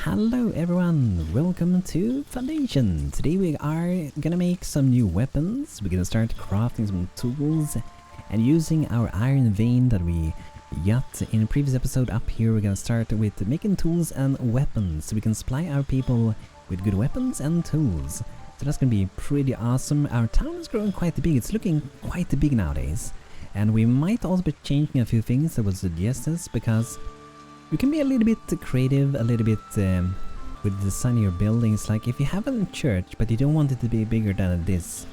Hello everyone, welcome to Foundation. Today we are gonna make some new weapons. We're gonna start crafting some tools and using our iron vein that we got in a previous episode up here. We're gonna start with making tools and weapons so we can supply our people with good weapons and tools. So that's gonna be pretty awesome. Our town is growing quite big, it's looking quite big nowadays. And we might also be changing a few things that would suggest us, because you can be a little bit creative, a little bit with designing your buildings. Like if you have a church but you don't want it to be bigger than it is,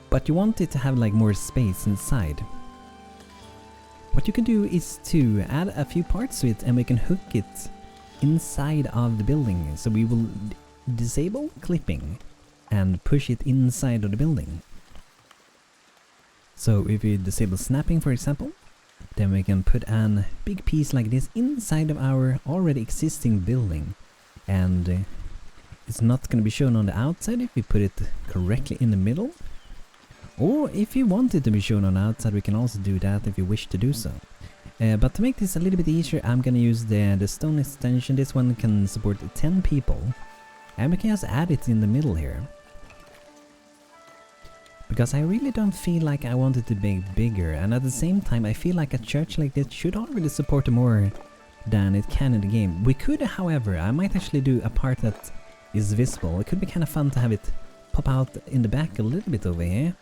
but you want it to have like more space inside, what you can do is to add a few parts to it and we can hook it inside of the building. So we will disable clipping and push it inside of the building. So if you disable snapping, for example, then we can put a big piece like this inside of our already existing building, and it's not going to be shown on the outside if we put it correctly in the middle. Or if you want it to be shown on the outside, we can also do that if you wish to do so. But to make this a little bit easier, I'm going to use the stone extension. This one can support 10 people, and we can just add it in the middle here. Because I really don't feel like I want it to be bigger, and at the same time I feel like a church like this should already support more than it can in the game. We could, however, I might actually do a part that is visible. It could be kind of fun to have it pop out in the back a little bit over here.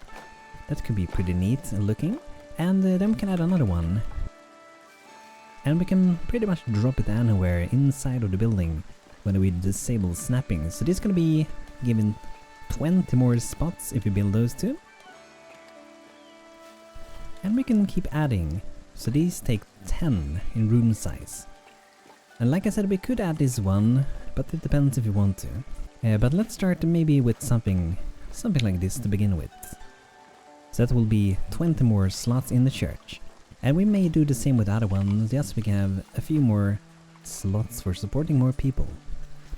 That could be pretty neat looking. And then we can add another one. And we can pretty much drop it anywhere inside of the building when we disable snapping. So this is going to be given 20 more spots if you build those two. And we can keep adding. So these take 10 in room size. And like I said, we could add this one, but it depends if you want to. But let's start maybe with something like this to begin with. So that will be 20 more slots in the church. And we may do the same with other ones, just so we can have a few more slots for supporting more people.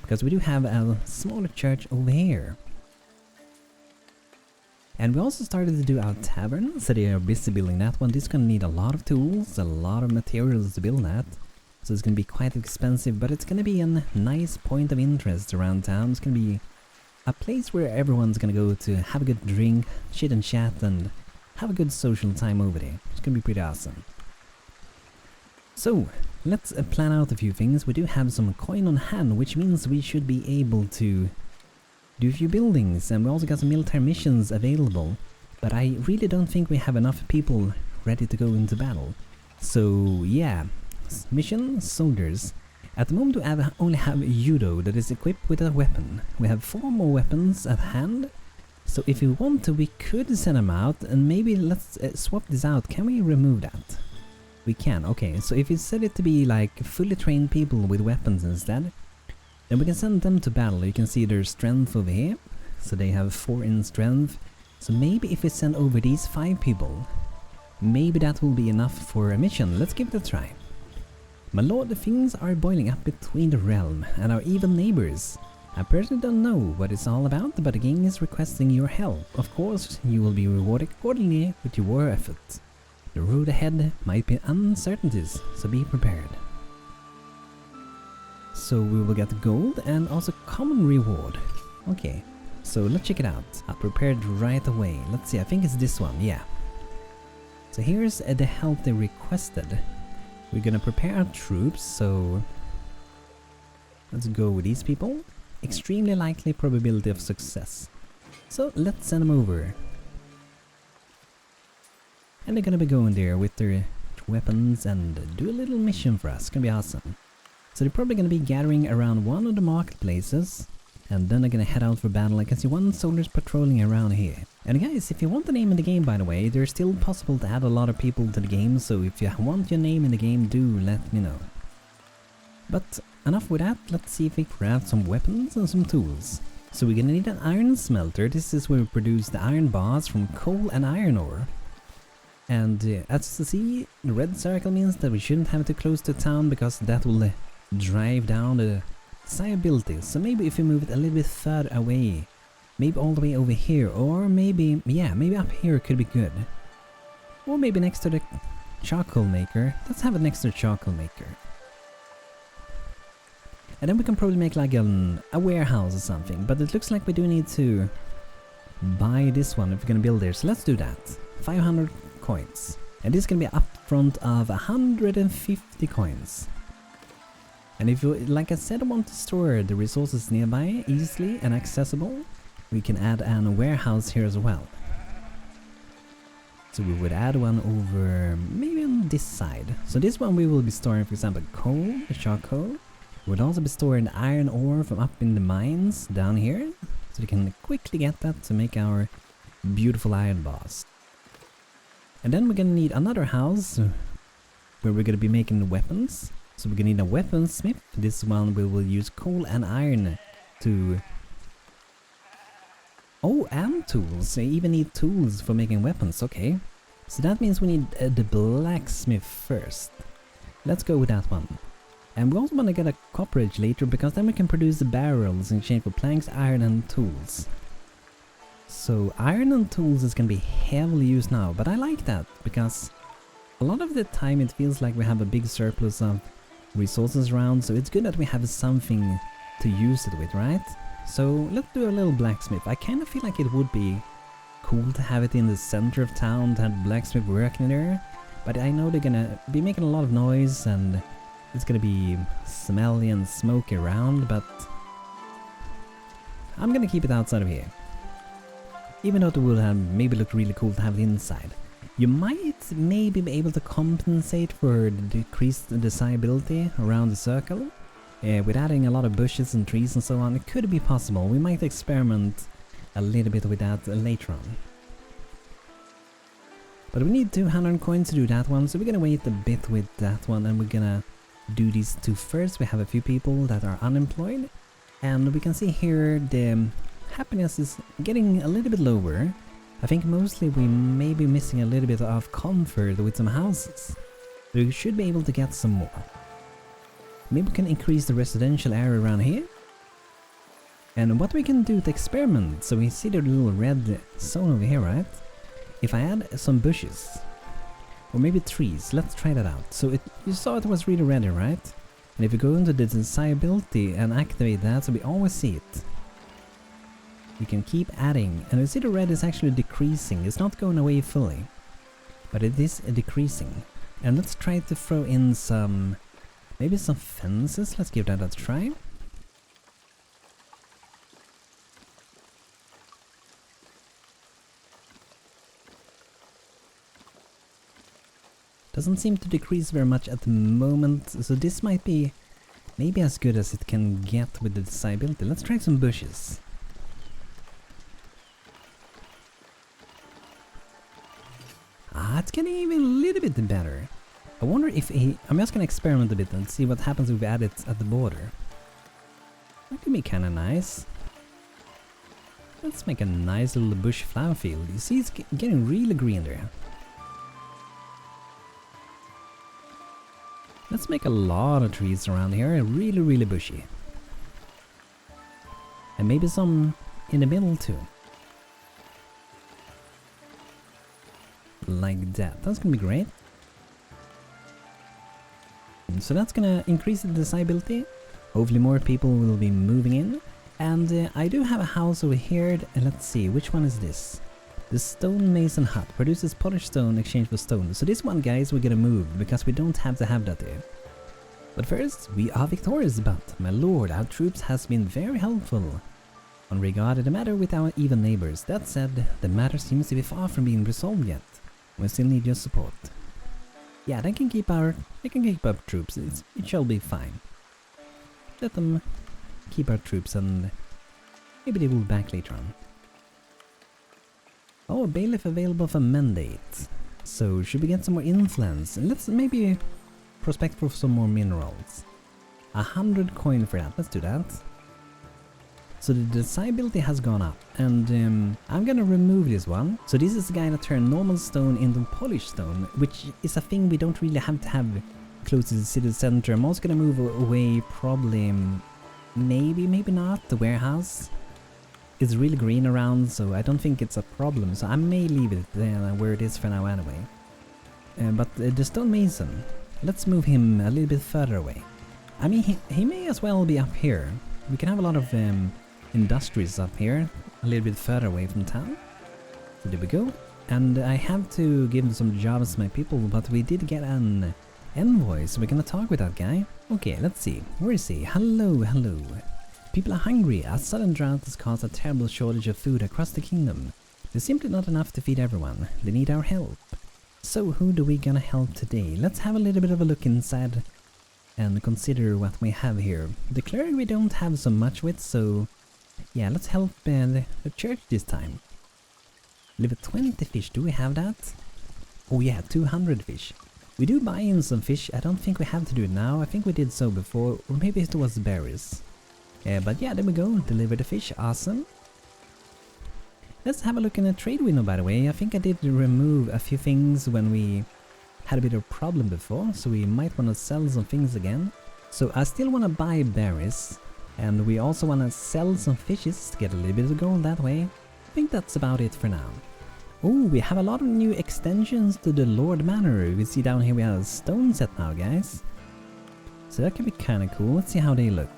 Because we do have a smaller church over here. And we also started to do our tavern, so they are busy building that one. This is gonna need a lot of tools, a lot of materials to build that. So it's gonna be quite expensive, but it's gonna be a nice point of interest around town. It's gonna be a place where everyone's gonna go to have a good drink, chit and chat, and have a good social time over there. It's gonna be pretty awesome. So, let's plan out a few things. We do have some coin on hand, which means we should be able to do a few buildings, and we also got some military missions available, but I really don't think we have enough people ready to go into battle. So yeah, mission soldiers. At the moment we only have Judo that is equipped with a weapon. We have 4 more weapons at hand, so if we want to we could send them out, and maybe let's swap this out. Can we remove that? We can, okay. So if we set it to be like fully trained people with weapons instead, then we can send them to battle. You can see their strength over here. So they have 4 in strength. So maybe if we send over these 5 people, maybe that will be enough for a mission. Let's give it a try. My lord, things are boiling up between the realm and our evil neighbors. I personally don't know what it's all about, but the game is requesting your help. Of course, you will be rewarded accordingly with your war effort. The road ahead might be uncertainties, so be prepared. So we will get gold and also common reward. Okay, so let's check it out. I prepared right away. Let's see, I think it's this one, yeah. So here's the help they requested. We're gonna prepare our troops, so let's go with these people. Extremely likely probability of success. So let's send them over. And they're gonna be going there with their weapons and do a little mission for us. It's gonna be awesome. So they're probably going to be gathering around one of the marketplaces, and then they're going to head out for battle. I can see one soldier's patrolling around here. And guys, if you want the name in the game, by the way, there's still possible to add a lot of people to the game, so if you want your name in the game, do let me know. But enough with that, let's see if we craft some weapons and some tools. So we're going to need an iron smelter. This is where we produce the iron bars from coal and iron ore. And as you see, the red circle means that we shouldn't have too close to town, because that will drive down the desirability. So maybe if we move it a little bit further away, maybe all the way over here, or maybe, yeah, maybe up here could be good. Or maybe next to the charcoal maker. Let's have it next to the charcoal maker. And then we can probably make like a warehouse or something, but it looks like we do need to buy this one if we're gonna build there, so let's do that. 500 coins. And this is gonna be up front of 150 coins. And if you, like I said, want to store the resources nearby, easily and accessible, we can add a warehouse here as well. So we would add one over maybe on this side. So this one we will be storing, for example, coal, charcoal. We would also be storing iron ore from up in the mines down here. So we can quickly get that to make our beautiful iron bars. And then we're gonna need another house where we're gonna be making weapons. So we're gonna need a weaponsmith. This one we will use coal and iron to... Oh, and tools. I even need tools for making weapons, okay. So that means we need the blacksmith first. Let's go with that one. And we also want to get a copperage later, because then we can produce the barrels in exchange for planks, iron and tools. So iron and tools is going to be heavily used now, but I like that, because a lot of the time it feels like we have a big surplus of resources around, so it's good that we have something to use it with, right? So let's do a little blacksmith. I kind of feel like it would be cool to have it in the center of town, to have blacksmith working there, but I know they're gonna be making a lot of noise and it's gonna be smelly and smoky around, but I'm gonna keep it outside of here. Even though it would have maybe look really cool to have it inside. You might maybe be able to compensate for the decreased desirability around the circle. With adding a lot of bushes and trees and so on, it could be possible. We might experiment a little bit with that later on. But we need 200 coins to do that one, so we're gonna wait a bit with that one, and we're gonna do these two first. We have a few people that are unemployed, and we can see here the happiness is getting a little bit lower. I think mostly we may be missing a little bit of comfort with some houses. We should be able to get some more. Maybe we can increase the residential area around here. And what we can do to experiment, so we see the little red zone over here, right? If I add some bushes, or maybe trees, let's try that out. So you saw it was really ready, right? And if you go into the desirability and activate that, so we always see it. We can keep adding, and you see the red is actually decreasing. It's not going away fully, but it is decreasing. And let's try to throw in some... maybe some fences. Let's give that a try. Doesn't seem to decrease very much at the moment, so this might be maybe as good as it can get with the desirability. Let's try some bushes. It's getting even a little bit better. I wonder if I'm just gonna experiment a bit and see what happens if we add it at the border. That could be kinda nice. Let's make a nice little bush flower field. You see, it's getting really green there. Let's make a lot of trees around here, really bushy. And maybe some in the middle too. Like that. That's gonna be great. So that's gonna increase the desirability. Hopefully more people will be moving in. And I do have a house over here. Let's see, which one is this? The stone mason hut produces polished stone in exchange for stone. So this one, guys, we're gonna move because we don't have to have that there. But first, we are victorious, but my lord, our troops has been very helpful on regarding the matter with our even neighbors. That said, the matter seems to be far from being resolved yet. We still need your support. Yeah, they can keep up troops. It shall be fine. Let them keep our troops, and maybe they will be back later on. Oh, a bailiff available for mandate. So should we get some more influence? Let's maybe prospect for some more minerals. 100 coin for that. Let's do that. So the desirability has gone up, and I'm gonna remove this one. So this is the guy that turned normal stone into polished stone, which is a thing we don't really have to have close to the city center. I'm also gonna move away probably, maybe not, the warehouse. It's really green around, so I don't think it's a problem, so I may leave it where it is for now anyway. But the stone mason, let's move him a little bit further away. I mean, he may as well be up here. We can have a lot of industries up here, a little bit further away from town. So there we go. And I have to give some jobs to my people, but we did get an envoy, so we're gonna talk with that guy. Okay, let's see. Where is he? Hello, hello. People are hungry. A sudden drought has caused a terrible shortage of food across the kingdom. There's simply not enough to feed everyone. They need our help. So who do we gonna help today? Let's have a little bit of a look inside and consider what we have here. The cleric we don't have so much with, so yeah, let's help the church this time. Level 20 fish, do we have that? Oh yeah, 200 fish. We do buy in some fish. I don't think we have to do it now. I think we did so before, or maybe it was berries. But yeah, there we go. Deliver the fish. Awesome. Let's have a look in the trade window, by the way. I think I did remove a few things when we had a bit of problem before, so we might want to sell some things again. So I still want to buy berries, and we also want to sell some fishes to get a little bit of gold that way. I think that's about it for now. Oh, we have a lot of new extensions to the Lord Manor. We see down here we have a stone set now, guys. So that can be kind of cool. Let's see how they look.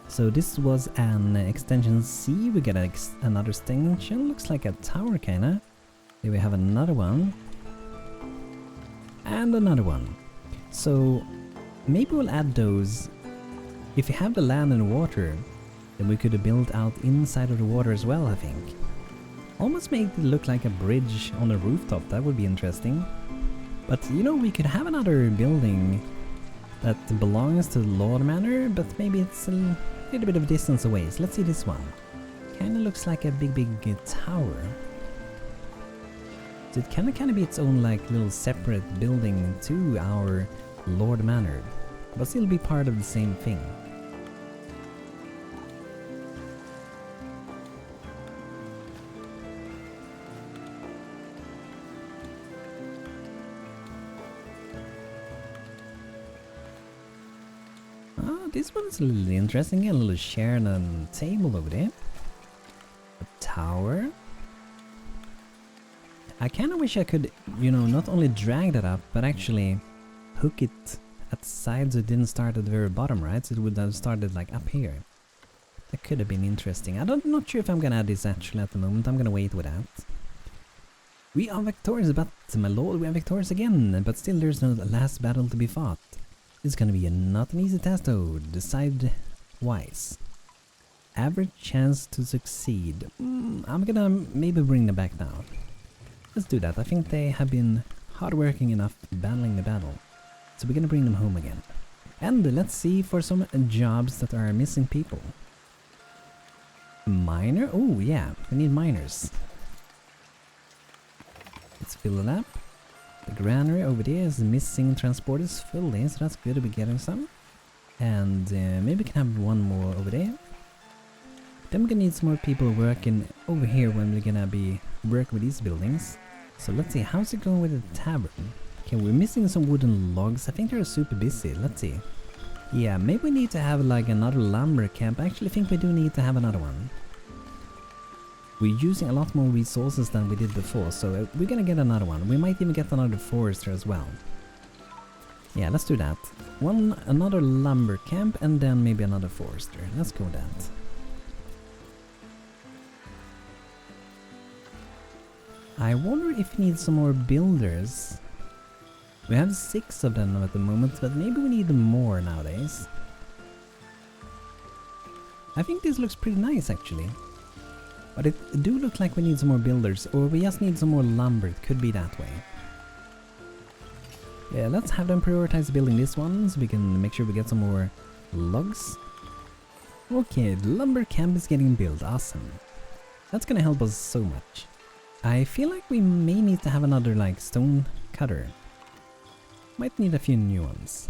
So this was an extension C. We get another extension. Looks like a tower, kinda. Here we have another one. And another one. So maybe we'll add those. If you have the land and water, then we could have built out inside of the water as well, I think. Almost make it look like a bridge on a rooftop. That would be interesting. But you know, we could have another building that belongs to the Lord Manor, but maybe it's a little bit of distance away. So let's see this one. Kinda looks like a big tower. So it can kind of be its own like little separate building to our Lord Manor, but still be part of the same thing. This one's a little interesting. A little shared table over there. A tower. I kind of wish I could, you know, not only drag that up, but actually hook it at the side so it didn't start at the very bottom, right? So it would have started like up here. That could have been interesting. I'm not sure if I'm gonna add this actually at the moment. I'm gonna wait with that. We are victorious, but my lord, we are victorious again. But still there's no last battle to be fought. It's gonna be not an easy task though. Decide wise. Average chance to succeed. I'm gonna maybe bring them back now. Let's do that. I think they have been hardworking enough battling the battle. So we're gonna bring them home again. And let's see for some jobs that are missing people. Miner? Oh yeah, we need miners. Let's fill it up. The granary over there is missing transporters fully, so that's good. We're getting some. And maybe we can have one more over there. Then we're gonna need some more people working over here when we're gonna be working with these buildings. So let's see, how's it going with the tavern? Okay, we're missing some wooden logs. I think they're super busy. Let's see. Yeah, maybe we need to have like another lumber camp. I actually think we do need to have another one. We're using a lot more resources than we did before, so we're gonna get another one. We might even get another forester as well. Yeah, let's do that. Another lumber camp, and then maybe another forester. Let's go with that. I wonder if we need some more builders. We have 6 of them at the moment, but maybe we need more nowadays. I think this looks pretty nice actually. But it do look like we need some more builders, or we just need some more lumber. It could be that way. Yeah, let's have them prioritize building this one so we can make sure we get some more logs. Okay, the lumber camp is getting built. Awesome. That's gonna help us so much. I feel like we may need to have another like stone cutter. Might need a few new ones.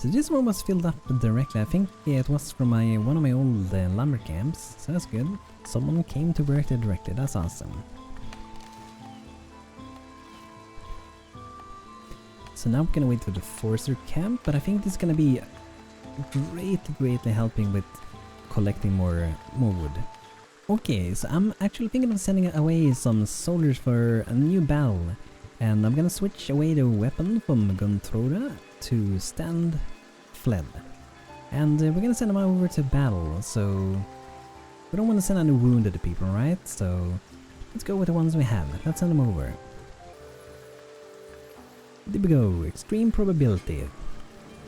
So this one was filled up directly. I think it was from one of my old lumber camps, so that's good. Someone came to work there directly. That's awesome. So now I'm gonna wait for the forester camp, but I think this is gonna be greatly helping with collecting more wood. Okay, so I'm actually thinking of sending away some soldiers for a new battle. And I'm gonna switch away the weapon from Gunthroda to Stand Fled. And we're gonna send them over to battle, so we don't want to send any wounded people, right? So let's go with the ones we have. Let's send them over. There we go, extreme probability.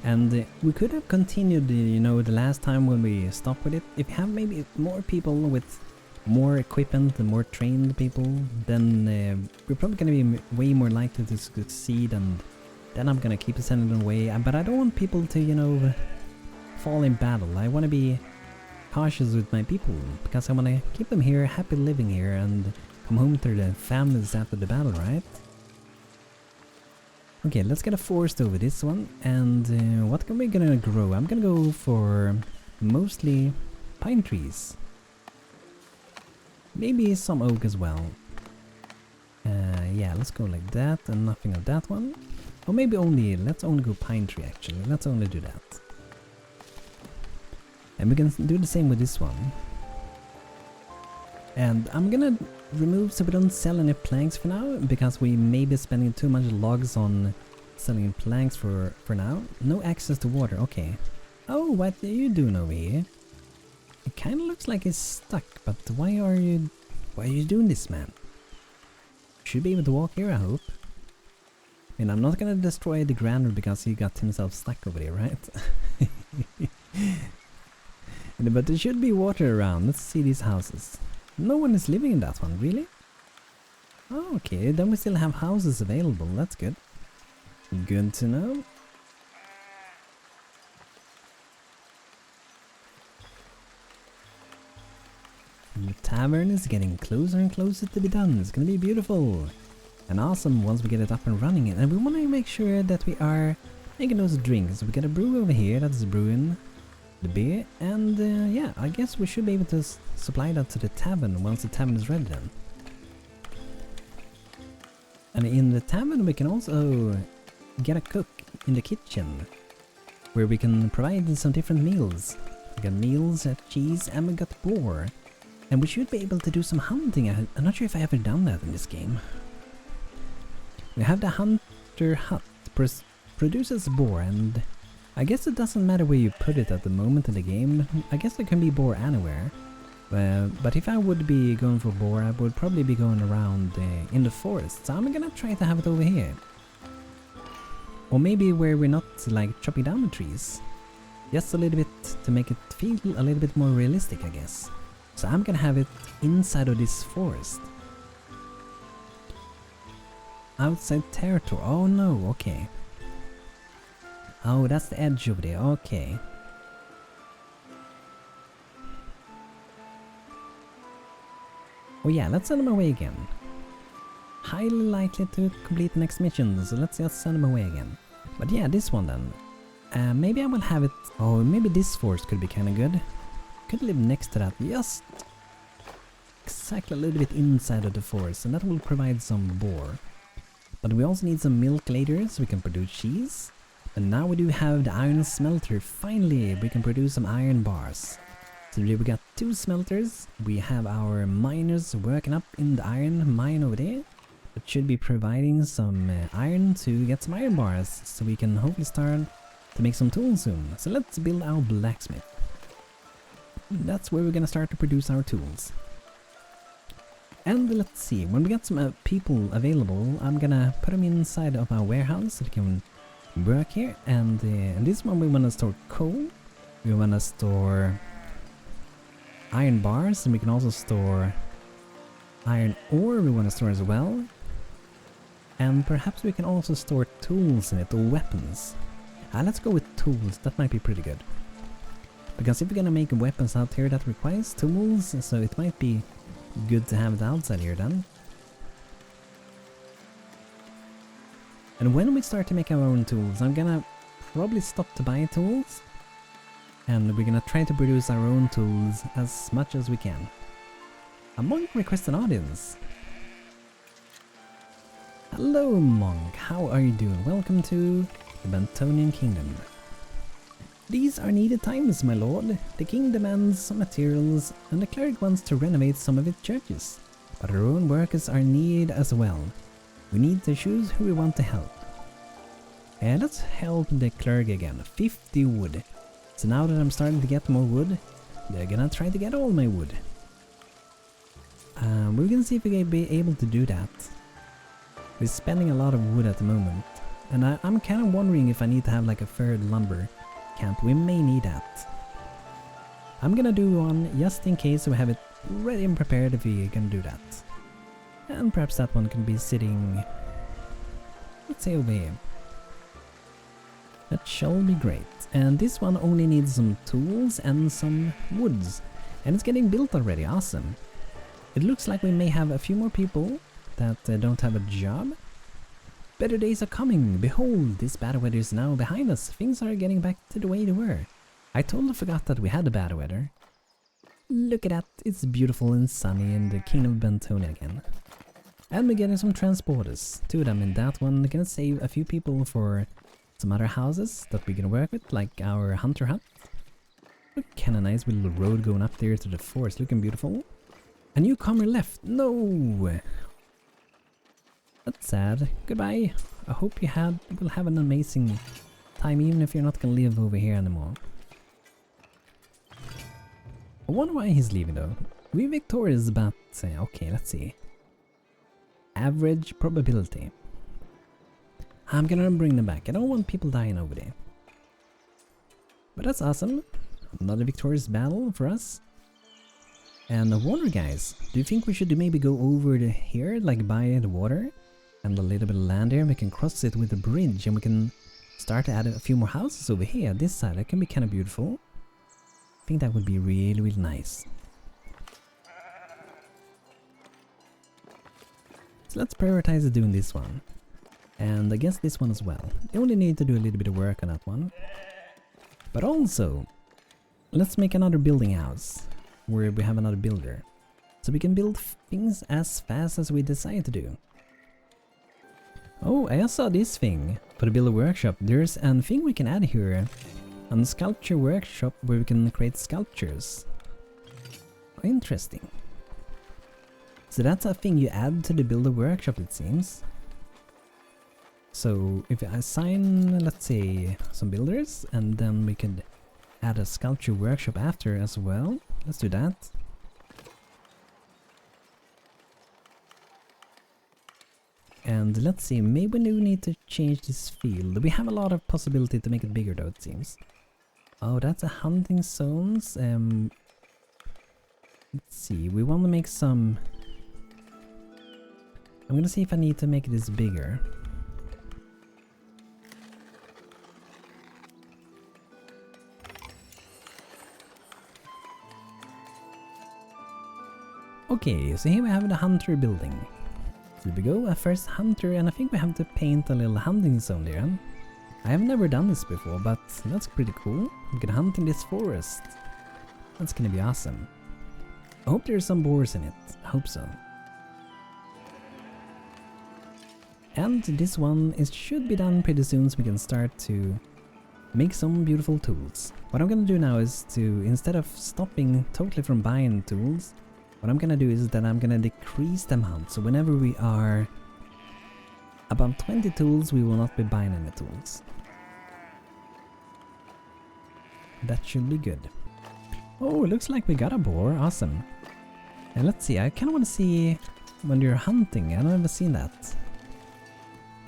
And we could have continued, you know, the last time when we stopped with it. If you have maybe more people with more equipment and more trained people, then we're probably gonna be way more likely to succeed, and then I'm gonna keep sending them away. But I don't want people to, you know, fall in battle. I want to be cautious with my people, because I want to keep them here, happy living here, and come home to their families after the battle, right? Okay, let's get a forest over this one, and what are we gonna grow? I'm gonna go for mostly pine trees. Maybe some oak as well. Yeah, let's go like that, and nothing of that one. Or maybe let's only go pine tree actually, let's only do that. And we can do the same with this one. And I'm gonna remove so we don't sell any planks for now, because we may be spending too much logs on selling planks for now. No access to water, okay. Oh, what are you doing over here? It kinda looks like it's stuck, but why are you doing this, man? Should be able to walk here, I hope. And I'm not gonna destroy the granary because he got himself stuck over there, right? But there should be water around. Let's see these houses. No one is living in that one, really? Oh, okay, then we still have houses available. That's good. Good to know. The tavern is getting closer and closer to be done. It's gonna be beautiful and awesome once we get it up and running. And we want to make sure that we are making those drinks. We got a brew over here that is brewing the beer, and yeah, I guess we should be able to supply that to the tavern once the tavern is ready then. And in the tavern we can also get a cook in the kitchen, where we can provide some different meals. We got meals, cheese, and we got boar. And we should be able to do some hunting. I'm not sure if I ever done that in this game. We have the hunter hut, produces boar, and I guess it doesn't matter where you put it at the moment in the game. I guess there can be boar anywhere. But if I would be going for boar, I would probably be going around in the forest. So I'm gonna try to have it over here. Or maybe where we're not like chopping down the trees. Just a little bit to make it feel a little bit more realistic, I guess. So I'm gonna have it inside of this forest. Outside territory. Oh no, okay. Oh, that's the edge over there, okay. Oh yeah, let's send them away again. Highly likely to complete the next mission, so let's just send them away again. But yeah, this one then. Maybe I will have it... Oh, maybe this forest could be kinda good. Could live next to that, just exactly a little bit inside of the forest, and that will provide some boar. But we also need some milk later, so we can produce cheese. And now we do have the iron smelter. Finally, we can produce some iron bars. So we got 2 smelters. We have our miners working up in the iron mine over there. That should be providing some iron to get some iron bars, so we can hopefully start to make some tools soon. So let's build our blacksmith. That's where we're gonna start to produce our tools. And let's see, when we get some people available, I'm gonna put them inside of our warehouse so they can work here. And in this one we wanna store coal, we wanna store iron bars, and we can also store iron ore we wanna store as well. And perhaps we can also store tools in it, or weapons. Let's go with tools, that might be pretty good. Because if we're gonna make weapons out here, that requires tools, so it might be good to have it outside here then. And when we start to make our own tools, I'm gonna probably stop to buy tools. And we're gonna try to produce our own tools as much as we can. A monk requests an audience. Hello monk, how are you doing? Welcome to the Bantonian Kingdom. These are needed times, my lord. The king demands some materials, and the cleric wants to renovate some of its churches. But our own workers are needed as well. We need to choose who we want to help. And let's help the clerk again. 50 wood. So now that I'm starting to get more wood, they're gonna try to get all my wood. We're gonna see if we can be able to do that. We're spending a lot of wood at the moment. And I'm kind of wondering if I need to have like a third lumber camp. We may need that. I'm gonna do one just in case so we have it ready and prepared if we can do that. And perhaps that one can be sitting, let's say, over here. That shall be great. And this one only needs some tools and some woods. And it's getting built already, awesome. It looks like we may have a few more people that don't have a job. Better days are coming. Behold, this bad weather is now behind us. Things are getting back to the way they were. I totally forgot that we had the bad weather. Look at that, it's beautiful and sunny in the Kingdom of Bantonia again. And we're getting some transporters. 2 of them in that one. We're gonna save a few people for some other houses that we can work with, like our hunter hut. Look, kinda nice with a little road going up there to the forest, looking beautiful. A newcomer left. No! That's sad. Goodbye. I hope you will have an amazing time, even if you're not gonna live over here anymore. I wonder why he's leaving though. We victorious, but okay, let's see. Average probability. I'm gonna bring them back. I don't want people dying over there. But that's awesome. Another victorious battle for us. And I wonder, guys, do you think we should maybe go over here, like by the water? And a little bit of land here, we can cross it with a bridge and we can start to add a few more houses over here. This side, that can be kind of beautiful. I think that would be really, really nice. So let's prioritize doing this one. And I guess this one as well. You only need to do a little bit of work on that one. But also, let's make another building house where we have another builder. So we can build things as fast as we decide to do. Oh, I saw this thing for the builder workshop. There's a thing we can add here. On the sculpture workshop where we can create sculptures. Oh, interesting. So that's a thing you add to the builder workshop, it seems. So if I assign, let's say, some builders, and then we could add a sculpture workshop after as well. Let's do that. And let's see, maybe we do need to change this field. We have a lot of possibility to make it bigger though, it seems. Oh, that's a hunting zones. Let's see, we want to make some... I'm gonna see if I need to make this bigger. Okay, so here we have the hunter building. So we go, a first hunter, and I think we have to paint a little hunting zone there. I have never done this before, but that's pretty cool. We can hunt in this forest. That's gonna be awesome. I hope there's some boars in it. I hope so. And this one should be done pretty soon, so we can start to make some beautiful tools. What I'm gonna do now is to, instead of stopping totally from buying tools, what I'm gonna do is that I'm gonna decrease the amount. So whenever we are above 20 tools, we will not be buying any tools. That should be good. Oh, it looks like we got a boar. Awesome. And let's see, I kinda wanna see when you're hunting. I've never seen that.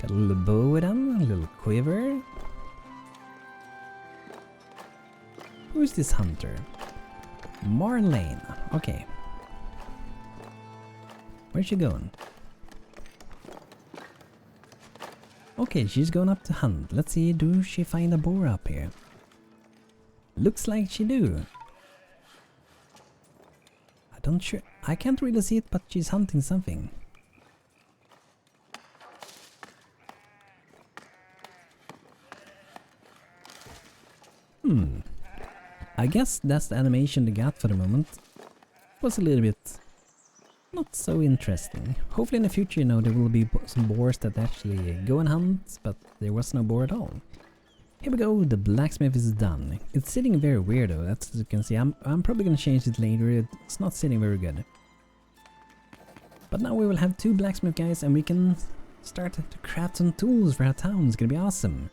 Got a little bow with them, a little quiver. Who's this hunter? Marlene. Okay. Where's she going? Okay, she's going up to hunt. Let's see, do she find a boar up here? Looks like she do. I can't really see it, but she's hunting something. I guess that's the animation they got for the moment. Was a little bit not so interesting. Hopefully in the future, you know, there will be some boars that actually go and hunt, but there was no boar at all. Here we go, the blacksmith is done. It's sitting very weird though, as you can see. I'm probably gonna change it later. It's not sitting very good. But now we will have 2 blacksmith guys and we can start to craft some tools for our town. It's gonna be awesome.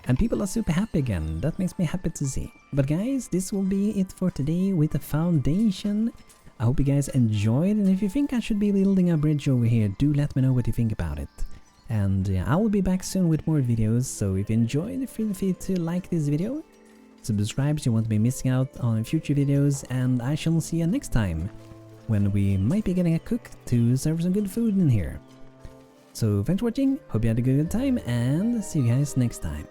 And people are super happy again. That makes me happy to see. But guys, this will be it for today with the foundation. I hope you guys enjoyed, and if you think I should be building a bridge over here, do let me know what you think about it. And I will be back soon with more videos, so if you enjoyed, feel free to like this video, subscribe so you won't be missing out on future videos, and I shall see you next time, when we might be getting a cook to serve some good food in here. So thanks for watching, hope you had a good time, and see you guys next time.